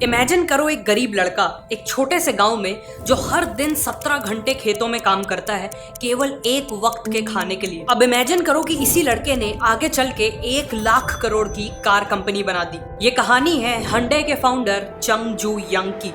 Imagine करो एक गरीब लड़का एक छोटे से गांव में जो हर दिन 17 घंटे खेतों में काम करता है केवल एक वक्त के खाने के लिए। अब इमेजिन करो कि इसी लड़के ने आगे चल के 1 लाख करोड़ की कार कंपनी बना दी। ये कहानी है Hyundai के फाउंडर चंग जू यंग की।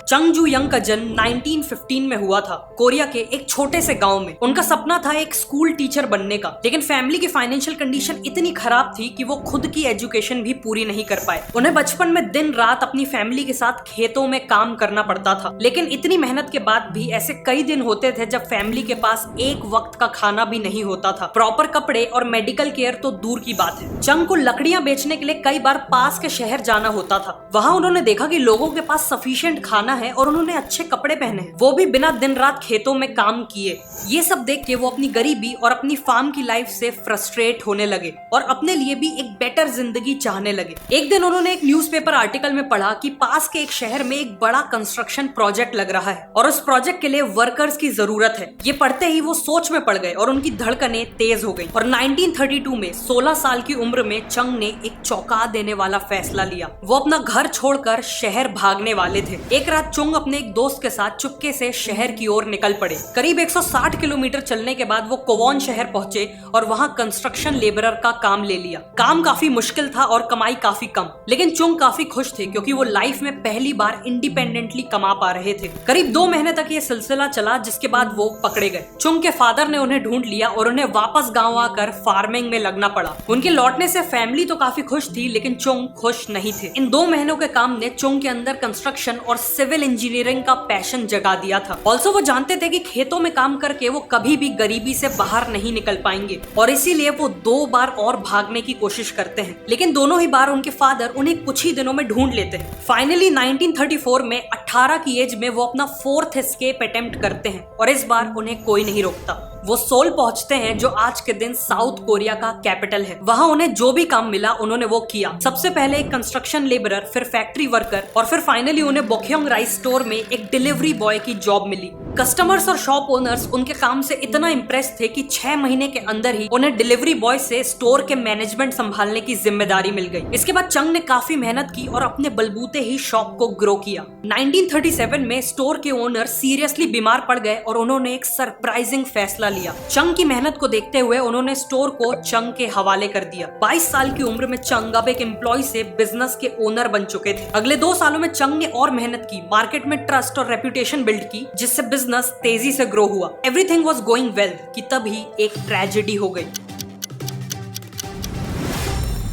चंग जू यंग का जन्म 1915 में हुआ था कोरिया के एक छोटे से गांव में। उनका सपना था एक स्कूल टीचर बनने का, लेकिन फैमिली की फाइनेंशियल कंडीशन इतनी खराब थी कि वो खुद की एजुकेशन भी पूरी नहीं कर पाए। उन्हें बचपन में दिन रात अपनी फैमिली के साथ खेतों में काम करना पड़ता था, लेकिन इतनी मेहनत के बाद भी ऐसे कई दिन होते थे जब फैमिली के पास एक वक्त का खाना भी नहीं होता था। प्रॉपर कपड़े और मेडिकल केयर तो दूर की बात है। चंग को लकड़ियां बेचने के लिए कई बार पास के शहर जाना होता था। वहां उन्होंने देखा कि लोगों के पास सफिशिएंट खाना है और उन्होंने अच्छे कपड़े पहने हैं, वो भी बिना दिन रात खेतों में काम किए। ये सब देख के वो अपनी गरीबी और अपनी फार्म की लाइफ से फ्रस्ट्रेट होने लगे और अपने लिए भी एक बेटर जिंदगी चाहने लगे। एक दिन उन्होंने एक न्यूज़पेपर आर्टिकल में पढ़ा कि पास के एक शहर में एक बड़ा कंस्ट्रक्शन प्रोजेक्ट लग रहा है और उस प्रोजेक्ट के लिए वर्कर्स की जरूरत है। ये पढ़ते ही वो सोच में पड़ गए और उनकी धड़कनें तेज हो गई। और 1932 में 16 साल की उम्र में चंग ने एक चौंका देने वाला फैसला लिया। वो अपना घर छोड़कर शहर भागने वाले थे। एक रात चंग अपने एक दोस्त के साथ चुपके से शहर की ओर निकल पड़े। करीब 160 किलोमीटर चलने के बाद वो कोवॉन शहर पहुंचे और वहां कंस्ट्रक्शन लेबरर का काम ले लिया। काम काफी मुश्किल था और कमाई काफी कम, लेकिन चुंग काफी खुश थे क्योंकि वो लाइफ में पहली बार इंडिपेंडेंटली कमा पा रहे थे। करीब 2 महीने तक ये सिलसिला चला, जिसके बाद वो पकड़े गए। चुंग के फादर ने उन्हें ढूंढ लिया और उन्हें वापस गाँव आकर फार्मिंग में लगना पड़ा। उनके लौटने से फैमिली तो काफी खुश थी, लेकिन चुंग खुश नहीं थे। इन 2 महीनों के काम ने चुंग के अंदर कंस्ट्रक्शन और सिविल इंजीनियरिंग का पैशन जगा दिया था। ऑल्सो वो जानते थे कि खेतों में काम करके वो कभी भी गरीबी से बाहर नहीं निकल पाएंगे और इसीलिए वो 2 बार और भागने की कोशिश करते हैं, लेकिन दोनों ही बार उनके फादर उन्हें कुछ ही दिनों में ढूंढ लेते हैं। फाइनली 1934 में 18 की एज में वो अपना 4th एस्केप अटेम्प्ट करते हैं और इस बार उन्हें कोई नहीं रोकता। वो सोल पहुंचते हैं जो आज के दिन साउथ कोरिया का कैपिटल है। वहां उन्हें जो भी काम मिला उन्होंने वो किया। सबसे पहले एक कंस्ट्रक्शन लेबरर, फिर फैक्ट्री वर्कर और फिर फाइनली उन्हें बोक्योंग राइस स्टोर में एक डिलीवरी बॉय की जॉब मिली। कस्टमर्स और शॉप ओनर्स उनके काम से इतना इम्प्रेस थे कि 6 महीने के अंदर ही उन्हें डिलीवरी बॉय से स्टोर के मैनेजमेंट संभालने की जिम्मेदारी मिल गई। इसके बाद चंग ने काफी मेहनत की और अपने बलबूते ही शॉप को ग्रो किया। 1937 में स्टोर के ओनर सीरियसली बीमार पड़ गए और उन्होंने एक सरप्राइजिंग फैसला लिया। चंग की मेहनत को देखते हुए उन्होंने स्टोर को चंग के हवाले कर दिया। 22 साल की उम्र में चंग अब एक एम्प्लॉय से बिजनेस के ओनर बन चुके थे। अगले 2 सालों में चंग ने और मेहनत की, मार्केट में ट्रस्ट और रेपुटेशन बिल्ड की, जिससे बिजनेस तेजी से ग्रो हुआ। एवरीथिंग वाज गोइंग वेल कि तभी एक ट्रेजेडी हो गई।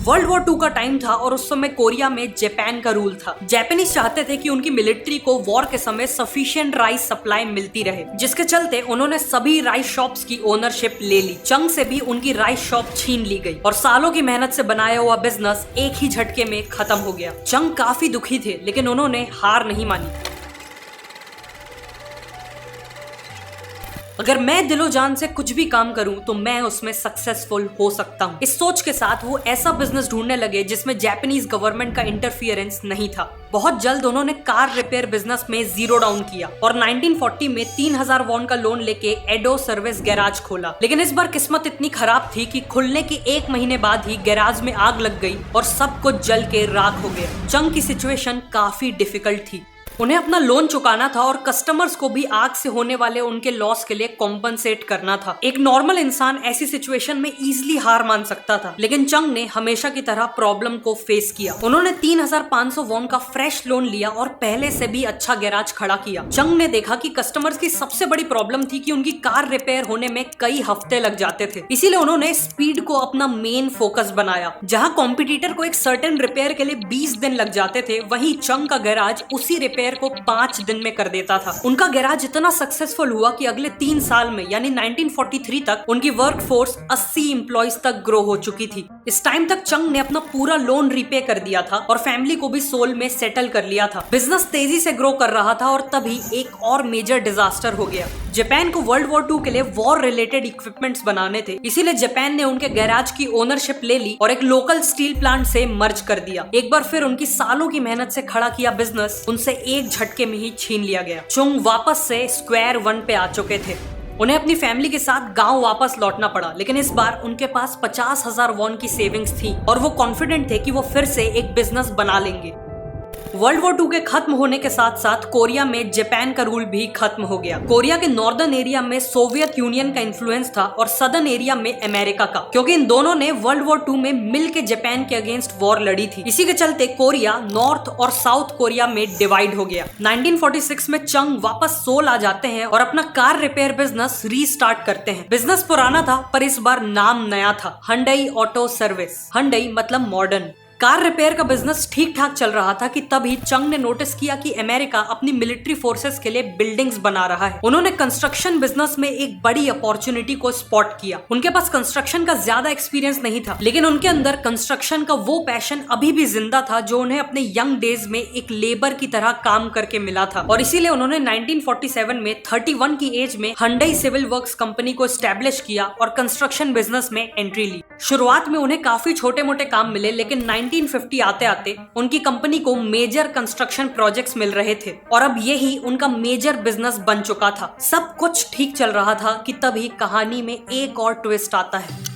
वर्ल्ड वॉर 2 का टाइम था और उस समय कोरिया में जापान का रूल था। जापानीज चाहते थे कि उनकी मिलिट्री को वॉर के समय सफिशिएंट राइस सप्लाई मिलती रहे, जिसके चलते उन्होंने सभी राइस शॉप्स की ओनरशिप ले ली। चंग से भी उनकी राइस शॉप छीन ली गई और सालों की मेहनत से बनाया हुआ बिजनेस एक ही झटके में खत्म हो गया। चंग काफी दुखी थे, लेकिन उन्होंने हार नहीं मानी। अगर मैं दिलो जान से कुछ भी काम करूं तो मैं उसमें सक्सेसफुल हो सकता हूं। इस सोच के साथ वो ऐसा बिजनेस ढूंढने लगे जिसमें जापानीज गवर्नमेंट का इंटरफियरेंस नहीं था। बहुत जल्द उन्होंने कार रिपेयर बिजनेस में जीरो डाउन किया और 1940 में 3000 वॉन का लोन लेके एडो सर्विस गैराज खोला। लेकिन इस बार किस्मत इतनी खराब थी कि खुलने के 1 महीने बाद ही गैराज में आग लग गई और सब कुछ जल के राख हो गया। चंग की सिचुएशन काफी डिफिकल्ट थी। उन्हें अपना लोन चुकाना था और कस्टमर्स को भी आग से होने वाले उनके लॉस के लिए कॉम्पनसेट करना था। एक नॉर्मल इंसान ऐसी सिचुएशन में इजीली हार मान सकता था, लेकिन चंग ने हमेशा की तरह प्रॉब्लम को फेस किया। उन्होंने 3500 वॉन का फ्रेश लोन लिया और पहले से भी अच्छा गैराज खड़ा किया। चंग ने देखा कि कस्टमर्स की सबसे बड़ी प्रॉब्लम थी कि उनकी कार रिपेयर होने में कई हफ्ते लग जाते थे। इसीलिए उन्होंने स्पीड को अपना मेन फोकस बनाया। जहां कॉम्पिटिटर को एक सर्टेन रिपेयर के लिए 20 दिन लग जाते थे, वहीं चंग का गैराज उसी रिपेयर को 5 दिन में कर देता था। उनका गैराज इतना सक्सेसफुल हुआ कि अगले 3 साल में यानी 1943 तक उनकी वर्क फोर्स 80 एम्प्लॉइज तक ग्रो हो चुकी थी। इस टाइम तक चंग ने अपना पूरा लोन रीपे कर दिया था और फैमिली को भी सोल में सेटल कर लिया था। बिजनेस तेजी से ग्रो कर रहा था और तभी एक और मेजर डिजास्टर हो गया। जापान को वर्ल्ड वॉर 2 के लिए वॉर रिलेटेड इक्विपमेंट्स बनाने थे, इसीलिए जापान ने उनके गैराज की ओनरशिप ले ली और एक लोकल स्टील प्लांट से मर्ज कर दिया। एक बार फिर उनकी सालों की मेहनत से खड़ा किया बिजनेस उनसे एक झटके में ही छीन लिया गया। चंग वापस से स्क्वायर 1 पे आ चुके थे। उन्हें अपनी फैमिली के साथ गांव वापस लौटना पड़ा, लेकिन इस बार उनके पास 50,000 वॉन की सेविंग्स थी और वो कॉन्फिडेंट थे कि वो फिर से एक बिजनेस बना लेंगे। वर्ल्ड वॉर 2 के खत्म होने के साथ साथ कोरिया में जापान का रूल भी खत्म हो गया। कोरिया के नॉर्दर्न एरिया में सोवियत यूनियन का इन्फ्लुएंस था और सदर्न एरिया में अमेरिका का, क्योंकि इन दोनों ने वर्ल्ड वॉर 2 में मिल के जापान के अगेंस्ट वॉर लड़ी थी। इसी के चलते कोरिया नॉर्थ और साउथ कोरिया में डिवाइड हो गया। 1946 में चंग वापस सोल आ जाते हैं और अपना कार रिपेयर बिजनेस रीस्टार्ट करते हैं। बिजनेस पुराना था पर इस बार नाम नया था, हंडई ऑटो सर्विस। हंडई मतलब मॉडर्न। कार रिपेयर का बिजनेस ठीक ठाक चल रहा था कि तभी चंग ने नोटिस किया कि अमेरिका अपनी मिलिट्री फोर्सेस के लिए बिल्डिंग्स बना रहा है। उन्होंने कंस्ट्रक्शन बिजनेस में एक बड़ी अपॉर्चुनिटी को स्पॉट किया। उनके पास कंस्ट्रक्शन का ज्यादा एक्सपीरियंस नहीं था, लेकिन उनके अंदर कंस्ट्रक्शन का वो पैशन अभी भी जिंदा था जो उन्हें अपने यंग डेज में एक लेबर की तरह काम करके मिला था। और इसीलिए उन्होंने 1947 में 31 की एज में हंडई सिविल वर्क्स कंपनी को एस्टेब्लिश किया और कंस्ट्रक्शन बिजनेस में एंट्री ली। शुरुआत में उन्हें काफी छोटे मोटे काम मिले, लेकिन 1950 आते आते उनकी कंपनी को मेजर कंस्ट्रक्शन प्रोजेक्ट्स मिल रहे थे और अब यही उनका मेजर बिजनेस बन चुका था। सब कुछ ठीक चल रहा था कि तभी कहानी में एक और ट्विस्ट आता है।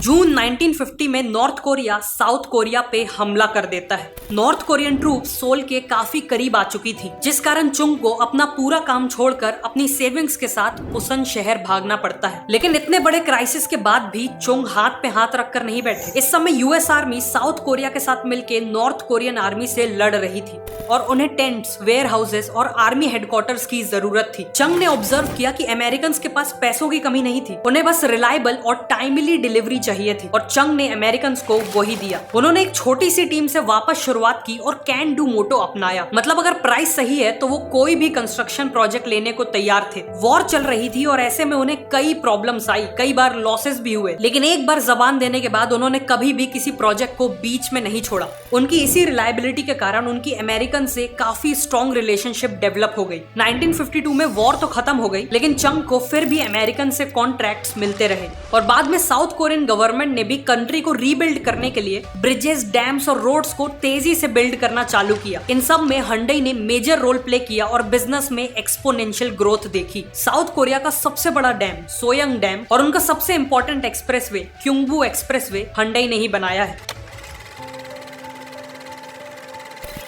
जून 1950 में नॉर्थ कोरिया साउथ कोरिया पे हमला कर देता है। नॉर्थ कोरियन ट्रूप सोल के काफी करीब आ चुकी थी, जिस कारण चुंग को अपना पूरा काम छोड़कर अपनी सेविंग्स के साथ पुसन शहर भागना पड़ता है। लेकिन इतने बड़े क्राइसिस के बाद भी चुंग हाथ पे हाथ रखकर नहीं बैठे। इस समय यूएस आर्मी साउथ कोरिया के साथ मिलकर नॉर्थ कोरियन आर्मी से लड़ रही थी और उन्हें टेंट्स, वेयर हाउसेस और आर्मी हेडक्वार्टर्स की जरूरत थी। चंग ने ऑब्जर्व किया कि अमेरिकन के पास पैसों की कमी नहीं थी, उन्हें बस रिलायबल और टाइमली डिलीवरी चाहिए थी और चंग ने अमेरिकन को वही दिया। उन्होंने एक छोटी सी टीम से वापस शुरुआत की और कैन डू मोटो अपनाया, मतलब अगर प्राइस सही है तो वो कोई भी कंस्ट्रक्शन प्रोजेक्ट लेने को तैयार थे। वॉर चल रही थी और ऐसे में उन्हें कई प्रॉब्लम्स आई, कई बार लॉसेस भी हुए, लेकिन एक बार जबान देने के बाद उन्होंने कभी भी किसी प्रोजेक्ट को बीच में नहीं छोड़ा। उनकी इसी रिलायबिलिटी के कारण उनकी अमेरिकन से काफी स्ट्रॉन्ग रिलेशनशिप डेवलप हो गई। 1952 में वॉर तो खत्म हो गई, लेकिन चंग को फिर भी अमेरिकन से कॉन्ट्रैक्ट्स मिलते रहे और बाद में साउथ कोरियन गवर्नमेंट ने भी कंट्री को रीबिल्ड करने के लिए ब्रिजेस, डैम्स और रोड्स को तेजी से बिल्ड करना चालू किया। इन सब में हंडई ने मेजर रोल प्ले किया और बिजनेस में एक्सपोनेंशियल ग्रोथ देखी। साउथ कोरिया का सबसे बड़ा डैम सोयंग डैम और उनका सबसे इंपॉर्टेंट एक्सप्रेसवे क्योंगबू एक्सप्रेसवे हंडई ने ही बनाया है।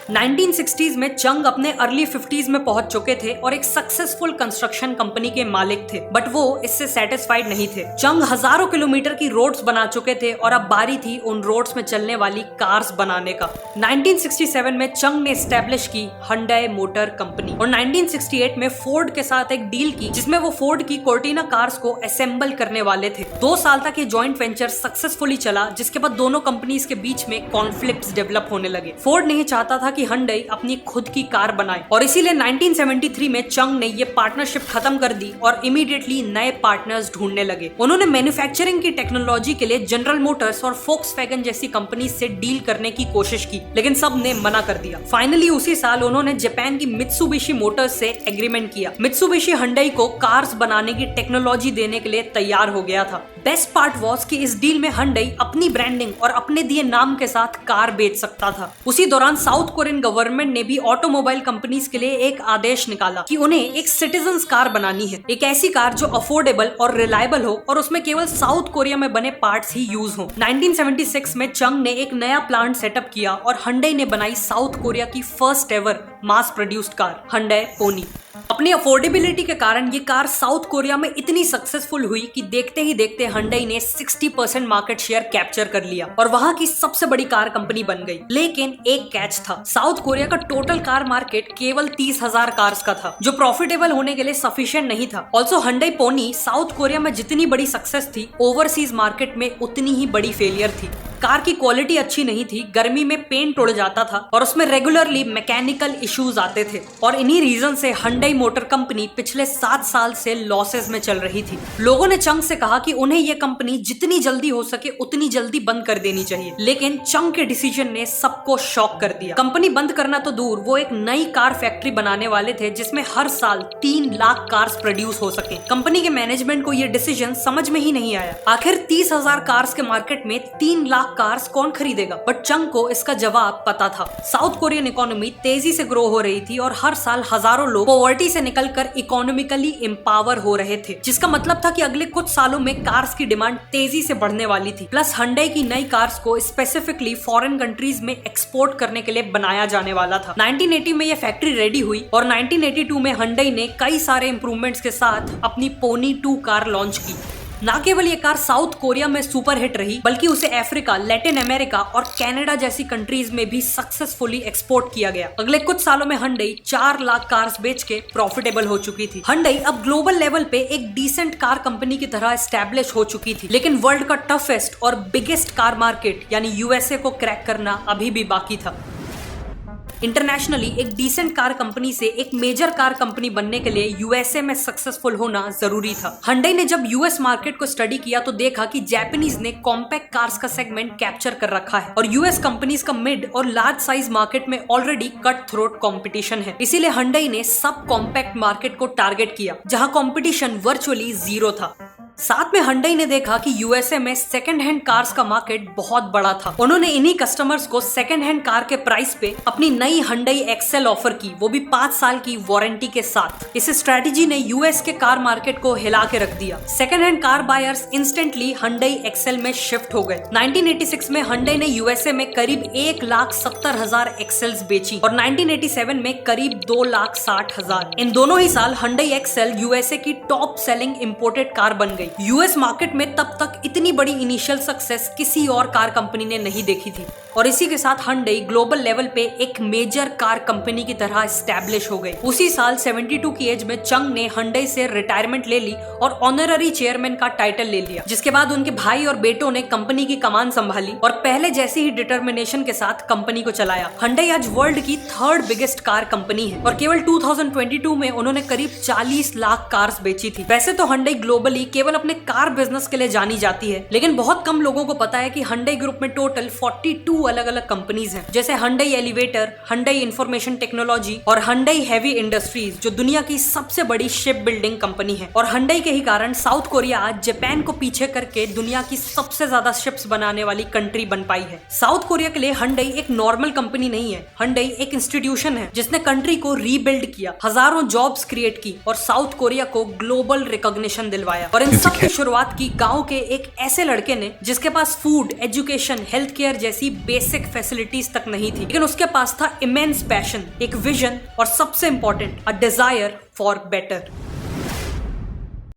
1960s में चंग अपने अर्ली 50s में पहुंच चुके थे और एक सक्सेसफुल कंस्ट्रक्शन कंपनी के मालिक थे, बट वो इससे सेटिस्फाइड नहीं थे। चंग हजारों किलोमीटर की रोड्स बना चुके थे और अब बारी थी उन रोड्स में चलने वाली कार्स बनाने का। 1967 में चंग ने एस्टेब्लिश की हंडई मोटर कंपनी और 1968 में फोर्ड के साथ एक डील की, जिसमें वो फोर्ड की कोर्टिना कार्स को असेंबल करने वाले थे। 2 साल तक ये जॉइंट वेंचर सक्सेसफुली चला, जिसके बाद दोनों कंपनीज के बीच में कॉन्फ्लिक्ट्स डेवलप होने लगे। फोर्ड नहीं चाहता था कि हंडई अपनी खुद की कार बनाए और इसीलिए 1973 में चंग ने ये पार्टनरशिप खत्म कर दी और इमीडिएटली नए पार्टनर्स ढूंढने लगे। उन्होंने मैन्युफैक्चरिंग की टेक्नोलॉजी के लिए जनरल मोटर्स और फोक्सवैगन जैसी कंपनी से डील करने की कोशिश की, लेकिन सब ने मना कर दिया। फाइनली उसी साल उन्होंने जापान की मित्सुबिशी मोटर्स से एग्रीमेंट किया। मित्सुबिशी हंडई को कार्स बनाने की टेक्नोलॉजी देने के लिए तैयार हो गया था। बेस्ट पार्ट वॉज कि इस डील में हंडई अपनी ब्रांडिंग और अपने दिए नाम के साथ कार बेच सकता था। उसी दौरान साउथ कोरियन गवर्नमेंट ने भी ऑटोमोबाइल कंपनीज के लिए एक आदेश निकाला कि उन्हें एक सिटीजन्स कार बनानी है, एक ऐसी कार जो अफोर्डेबल और रिलायबल हो और उसमें केवल साउथ कोरिया में बने पार्ट्स ही यूज हो। 1976 में चंग ने एक नया प्लांट सेटअप किया और हंडई ने बनाई साउथ कोरिया की first ever mass produced car Hyundai Pony. अपनी अफोर्डेबिलिटी के कारण ये कार साउथ कोरिया में इतनी सक्सेसफुल हुई कि देखते ही देखते हंडई ने 60% मार्केट शेयर कैप्चर कर लिया और वहां की सबसे बड़ी कार कंपनी बन गई। लेकिन एक कैच था, साउथ कोरिया का टोटल कार मार्केट केवल 30,000 कार्स का था, जो प्रॉफिटेबल होने के लिए सफिशिएंट नहीं था। Also Hyundai pony south Korea में जितनी बड़ी सक्सेस थी, ओवरसीज मार्केट में उतनी ही बड़ी फेलियर थी। कार की क्वालिटी अच्छी नहीं थी, गर्मी में पेंट उड़ जाता था और उसमें रेगुलरली मैकेनिकल इश्यूज आते थे और इन्हीं रीजन से हंडई मोटर कंपनी पिछले 7 साल से लॉसेस में चल रही थी। लोगों ने चंग से कहा कि उन्हें यह कंपनी जितनी जल्दी हो सके उतनी जल्दी बंद कर देनी चाहिए, लेकिन चंग के डिसीजन ने सबको शॉक कर दिया। कंपनी बंद करना तो दूर, वो एक नई कार फैक्ट्री बनाने वाले थे जिसमें हर साल 3 लाख कार्स प्रोड्यूस हो सके। कंपनी के मैनेजमेंट को यह डिसीजन समझ में ही नहीं आया। आखिर 30,000 कार्स के मार्केट में 3 लाख लाख कार्स कौन खरीदेगा? बट चंग को इसका जवाब पता था। साउथ कोरियन इकोनॉमी तेजी से ग्रो हो रही थी और हर साल हजारों लोग पॉवर्टी से निकलकर इकोनॉमिकली एम्पावर हो रहे थे, जिसका मतलब था कि अगले कुछ सालों में कार्स की डिमांड तेजी से बढ़ने वाली थी। प्लस Hyundai की नई कार्स को स्पेसिफिकली फॉरेन कंट्रीज में एक्सपोर्ट करने के लिए बनाया जाने वाला था। 1980 में यह फैक्ट्री रेडी हुई और 1982 में Hyundai ने कई सारे इंप्रूवमेंट्स के साथ अपनी पोनी 2 कार लॉन्च की। ना केवल ये कार साउथ कोरिया में सुपर हिट रही, बल्कि उसे अफ्रीका, लैटिन अमेरिका और कनाडा जैसी कंट्रीज में भी सक्सेसफुली एक्सपोर्ट किया गया। अगले कुछ सालों में Hyundai 4 लाख कार्स बेच के प्रॉफिटेबल हो चुकी थी। Hyundai अब ग्लोबल लेवल पे एक डिसेंट कार कंपनी की तरह एस्टैब्लिश हो चुकी थी, लेकिन वर्ल्ड का टफेस्ट और बिगेस्ट कार मार्केट यानी यूएसए को क्रैक करना अभी भी बाकी था। इंटरनेशनली एक डिसेंट कार कंपनी से एक मेजर कार कंपनी बनने के लिए यूएसए में सक्सेसफुल होना जरूरी था। Hyundai ने जब यूएस मार्केट को स्टडी किया तो देखा कि जापानीज ने कॉम्पैक्ट कार्स का सेगमेंट कैप्चर कर रखा है और यूएस कंपनीज का मिड और लार्ज साइज मार्केट में ऑलरेडी कट थ्रोट कंपटीशन है। इसीलिए Hyundai ने सब कॉम्पैक्ट मार्केट को टारगेट किया, जहां कंपटीशन वर्चुअली जीरो था। साथ में Hyundai ने देखा कि यूएसए में सेकंड हैंड कार्स का मार्केट बहुत बड़ा था। उन्होंने इन्हीं कस्टमर्स को सेकंड हैंड कार के प्राइस पे अपनी नई Hyundai एक्सेल ऑफर की, वो भी 5 साल की वारंटी के साथ। इस स्ट्रेटेजी ने यूएस के कार मार्केट को हिला के रख दिया। Second hand car buyers instantly Hyundai Excel में शिफ्ट हो गए। 1986 में Hyundai ने यूएसए में करीब 1,70,000 एक्सेल्स बेची और 1987 में करीब 2,60,000। इन दोनों ही साल Hyundai एक्सेल यूएसए की टॉप सेलिंग इंपोर्टेड कार बन गई। यूएस मार्केट में तब तक इतनी बड़ी इनिशियल सक्सेस किसी और कार कंपनी ने नहीं देखी थी और इसी के साथ Hyundai ग्लोबल लेवल पे एक मेजर कार कंपनी की तरह एस्टैब्लिश हो गई। उसी साल 72 की एज में चंग ने Hyundai से रिटायरमेंट ले ली और ऑनररी चेयरमैन का टाइटल ले लिया, जिसके बाद उनके भाई और बेटों ने कंपनी की कमान संभाली और पहले जैसी ही डिटर्मिनेशन के साथ कंपनी को चलाया। Hyundai आज वर्ल्ड की 3rd बिगेस्ट कार कंपनी है और केवल 2022 में उन्होंने करीब 40 लाख कार्स बेची थी। वैसे तो Hyundai ग्लोबली केवल अपने कार बिजनेस के लिए जानी जाती है, लेकिन बहुत कम लोगों को पता है कि Hyundai ग्रुप में टोटल 42 अलग अलग कंपनीज हैं, जैसे Hyundai elevator, Hyundai information technology और Hyundai हेवी इंडस्ट्रीज, जो दुनिया की सबसे बड़ी शिप बिल्डिंग कंपनी है। और Hyundai के ही कारण साउथ कोरिया आज जापान को पीछे करके दुनिया की सबसे ज्यादा शिप्स बनाने वाली कंट्री बन पाई है। साउथ कोरिया के लिए Hyundai एक नॉर्मल कंपनी नहीं है। Hyundai एक इंस्टीट्यूशन है जिसने कंट्री को रीबिल्ड किया, हजारों जॉब्स क्रिएट की और साउथ कोरिया को ग्लोबल रिकॉग्निशन दिलवाया। और इन सब की शुरुआत की गांव के एक ऐसे लड़के ने जिसके पास फूड, एजुकेशन, हेल्थ केयर जैसी बेसिक फैसिलिटीज तक नहीं थी, लेकिन उसके पास था इमेंस पैशन, एक विजन और सबसे important a desire for better.